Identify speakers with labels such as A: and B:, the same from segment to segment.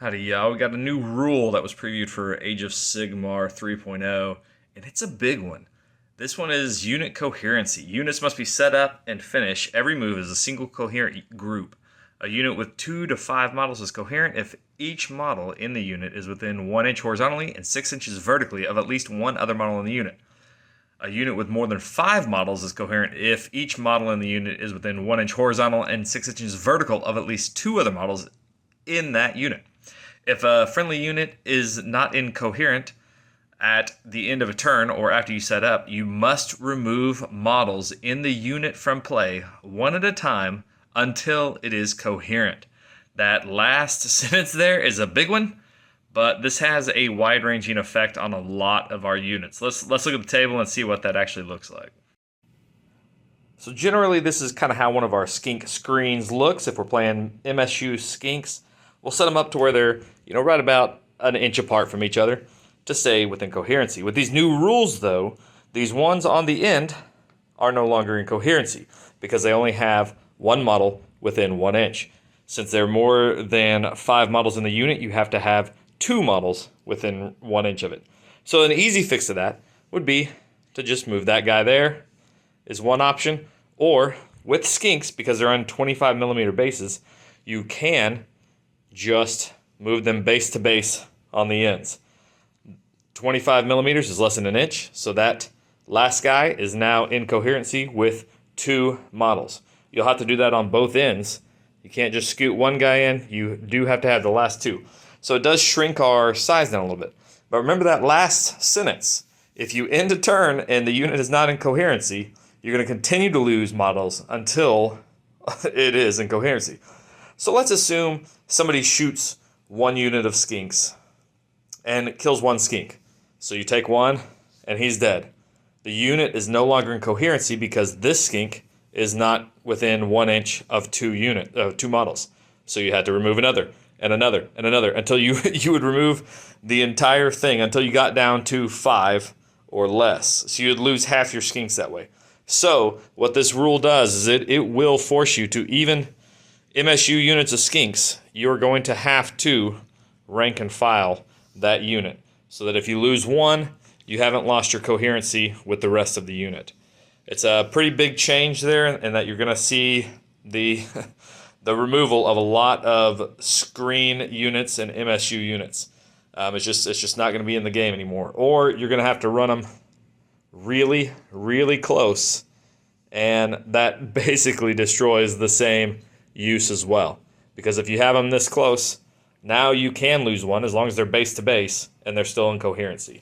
A: Howdy, y'all. We got a new rule that was previewed for Age of Sigmar 3.0, and it's a big one. This one is unit coherency. Units must be set up and finish every move as a single coherent group. A unit with 2 to 5 models is coherent if each model in the unit is within 1 inch horizontally and 6 inches vertically of at least one other model in the unit. A unit with more than 5 models is coherent if each model in the unit is within 1 inch horizontal and 6 inches vertical of at least 2 other models in that unit. If a friendly unit is not incoherent at the end of a turn or after you set up, you must remove models in the unit from play one at a time until it is coherent. That last sentence there is a big one, but this has a wide-ranging effect on a lot of our units. Let's look at the table and see what that actually looks like. So generally, this is kind of how one of our skink screens looks. If we're playing MSU skinks, we'll set them up to where they're, right about an inch apart from each other to stay within coherency. With these new rules, though, these ones on the end are no longer in coherency because they only have one model within 1 inch. Since there are more than 5 models in the unit, you have to have 2 models within 1 inch of it. So an easy fix to that would be to just move that guy there is one option. Or with skinks, because they're on 25 millimeter bases, you can just move them base to base on the ends. 25 millimeters is less than an inch, so that last guy is now in coherency with 2 models. You'll have to do that on both ends. You can't just scoot one guy in. You do have to have the last 2. So it does shrink our size down a little bit. But remember that last sentence. If you end a turn and the unit is not in coherency, you're going to continue to lose models until it is in coherency. So let's assume somebody shoots 1 unit of skinks and kills 1 skink. So you take 1 and he's dead. The unit is no longer in coherency because this skink is not within 1 inch of 2 models. So you had to remove another and another and another until you would remove the entire thing until you got down to 5 or less. So you'd lose half your skinks that way. So what this rule does is it will force you to, even MSU units of skinks, you're going to have to rank and file that unit so that if you lose 1, you haven't lost your coherency with the rest of the unit. It's a pretty big change there in that you're going to see the the removal of a lot of screen units and MSU units. It's just not going to be in the game anymore. Or you're going to have to run them really, really close, and that basically destroys the same use as well. Because if you have them this close, now you can lose 1 as long as they're base to base and they're still in coherency.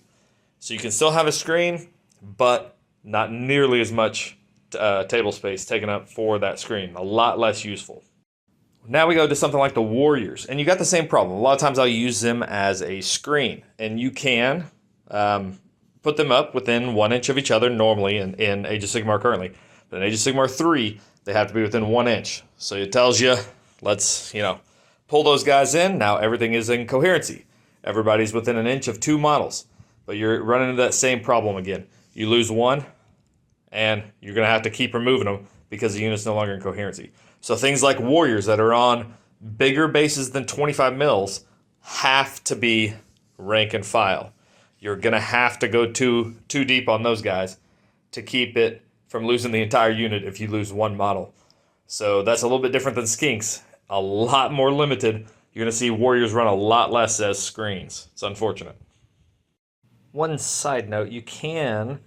A: So you can still have a screen, but not nearly as much table space taken up for that screen. A lot less useful. Now we go to something like the warriors, and you got the same problem. A lot of times I'll use them as a screen, and you can put them up within 1 inch of each other normally in Age of Sigmar currently. But in Age of Sigmar 3, they have to be within 1 inch. So it tells you, let's, pull those guys in. Now everything is in coherency. Everybody's within an inch of 2 models. But you're running into that same problem again. You lose 1, and you're going to have to keep removing them because the unit's no longer in coherency. So things like warriors that are on bigger bases than 25 mils have to be rank and file. You're going to have to go too deep on those guys to keep it from losing the entire unit if you lose 1 model. So that's a little bit different than skinks. A lot more limited. You're going to see warriors run a lot less as screens. It's unfortunate. One side note, you can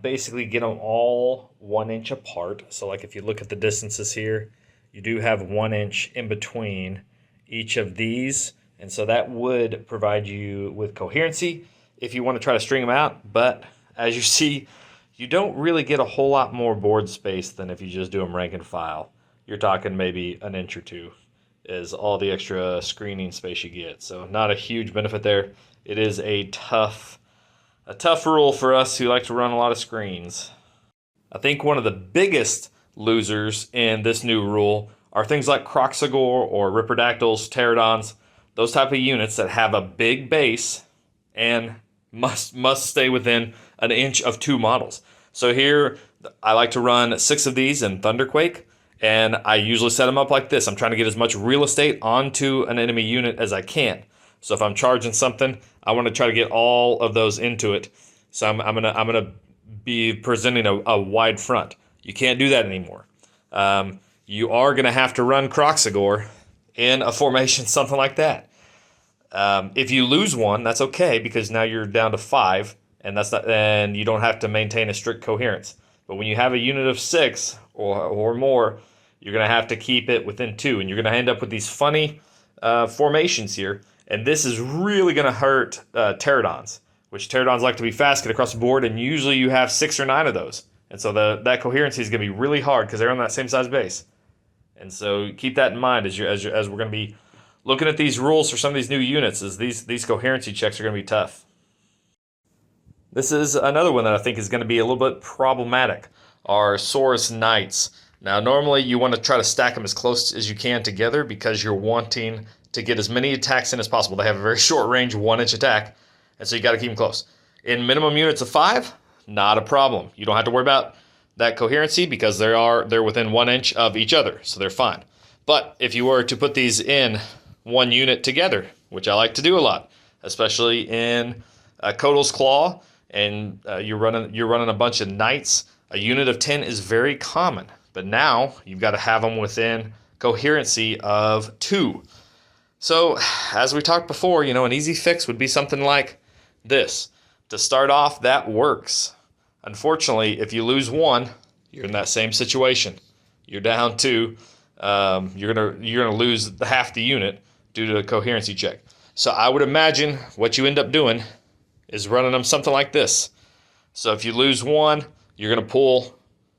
A: basically get them all 1 inch apart. So like if you look at the distances here, you do have 1 inch in between each of these. And so that would provide you with coherency if you want to try to string them out. But as you see, you don't really get a whole lot more board space than if you just do them rank and file. You're talking maybe an inch or 2 is all the extra screening space you get. So not a huge benefit there. It is a tough rule for us who like to run a lot of screens. I think one of the biggest losers in this new rule are things like Croxagore or Ripperdactyls, Pterodons, those type of units that have a big base and must stay within an inch of 2 models. So here, I like to run 6 of these in Thunderquake,
B: And I usually set them up like this. I'm trying to get as much real estate onto an enemy unit as I can. So if I'm charging something, I want to try to get all of those into it. So I'm gonna be presenting a wide front. You can't do that anymore. You are gonna have to run Croxagore in a formation, something like that. If you lose one, that's okay because now you're down to 5, and you don't have to maintain a strict coherence. But when you have a unit of 6 or more, you're going to have to keep it within 2, and you're going to end up with these funny formations here. And this is really going to hurt pterodons, which pterodons like to be fast, get across the board, and usually you have 6 or 9 of those. And so that coherency is going to be really hard because they're on that same size base. And so keep that in mind as we're going to be looking at these rules for some of these new units, as these coherency checks are going to be tough. This is another one that I think is going to be a little bit problematic, are Saurus Knights. Now, normally you want to try to stack them as close as you can together because you're wanting to get as many attacks in as possible. They have a very short range, 1-inch attack, and so you got to keep them close. In minimum units of 5, not a problem. You don't have to worry about that coherency because they're within 1 inch of each other, so they're fine. But if you were to put these in one unit together, which I like to do a lot, especially in Kotal's Claw, and you're running a bunch of knights, a unit of 10 is very common. But now you've got to have them within coherency of 2. So as we talked before, an easy fix would be something like this. To start off, that works. Unfortunately, if you lose 1, you're in that same situation. You're down 2. You're gonna lose half the unit due to a coherency check. So I would imagine what you end up doing is running them something like this. So if you lose 1, you're going to pull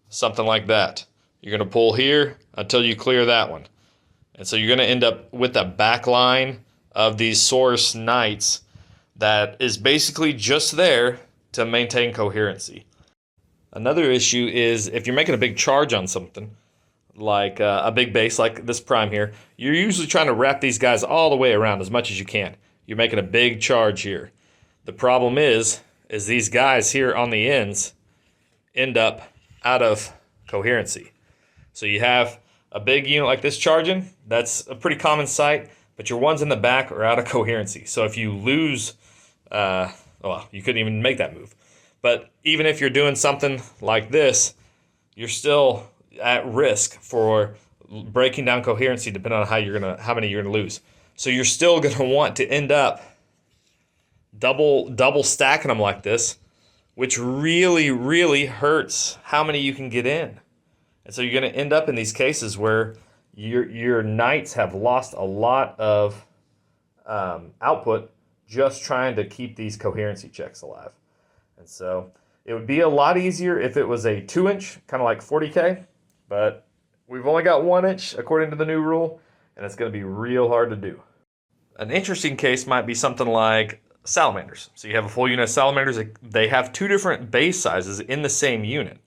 B: something like that. You're going to pull here until you clear that one. And so you're going to end up with a back line of these Saurus Knights that is basically just there to maintain coherency. Another issue is if you're making a big charge on something, like a big base like this prime here, you're usually trying to wrap these guys all the way around as much as you can. You're making a big charge here. The problem is these guys here on the ends end up out of coherency. So you have a big unit like this charging, that's a pretty common sight, but your ones in the back are out of coherency. So if you lose, you couldn't even make that move. But even if you're doing something like this, you're still at risk for breaking down coherency depending on how many you're gonna lose. So you're still gonna want to end up double stacking them like this, which really, really hurts how many you can get in. And so you're going to end up in these cases where your knights have lost a lot of output just trying to keep these coherency checks alive. And so it would be a lot easier if it was a 2-inch, kind of like 40K, but we've only got 1 inch according to the new rule, and it's going to be real hard to do. An interesting case might be something like salamanders. So you have a full unit of salamanders. They have 2 different base sizes in the same unit.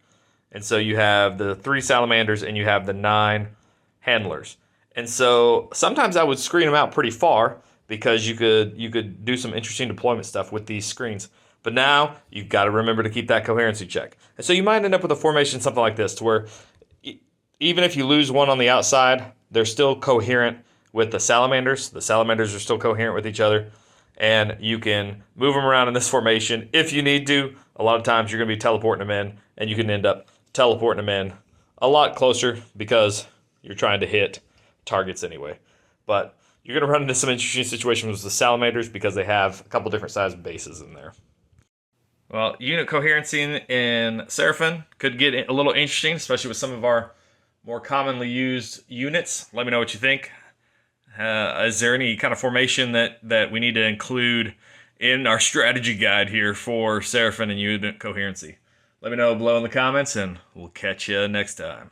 B: And so you have the 3 salamanders and you have the 9 handlers. And so sometimes I would screen them out pretty far because you could do some interesting deployment stuff with these screens. But now you've got to remember to keep that coherency check. And so you might end up with a formation something like this to where even if you lose 1 on the outside, they're still coherent with the salamanders. The salamanders are still coherent with each other. And you can move them around in this formation if you need to. A lot of times you're going to be teleporting them in, and you can end up teleporting them in a lot closer because you're trying to hit targets anyway. But you're going to run into some interesting situations with the salamanders because they have a couple different size bases in there.
A: Well, unit coherency in Seraphon could get a little interesting, especially with some of our more commonly used units. Let me know what you think. Is there any kind of formation that we need to include in our strategy guide here for Seraphon and unit coherency? Let me know below in the comments, and we'll catch you next time.